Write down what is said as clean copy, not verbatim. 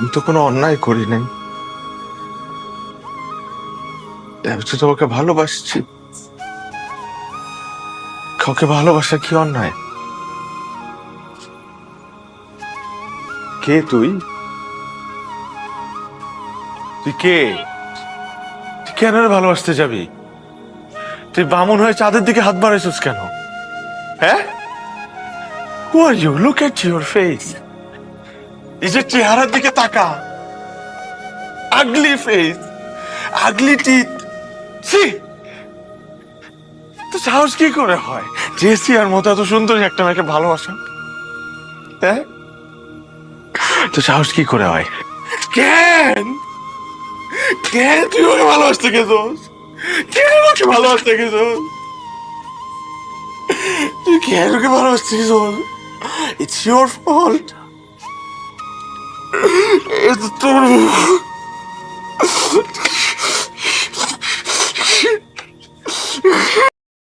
আমি তো কোনো অন্যায় করি নাই। আমি তো তোমাকে ভালোবাসছি। কাউকে ভালোবাসা কি অন্যায়? কে তুই? তুই কে? তুই কেন রে ভালোবাসতে যাবি? তুই বামুন হয়ে চাঁদের দিকে হাত বাড়াইছিস কেন? হ্যাঁ? Who are you? Look at your face. এই যে চেহারার দিকে তাকা। Ugly face, ugly teeth. See, তো সাহস কি করে হয় জেসিয়ার মতো এত সুন্দরী একটা মেয়েকে ভালোবাসা? হ্যাঁ, তো সাহস কি করে হয়? কেন? কেন তুই ওকে ভালোবাসতে গেছিস? কেন ওকে ভালোবাসতে গেছিস? তুই কেন ওকে ভালোবাসতে গেছিস? It's your fault. তোর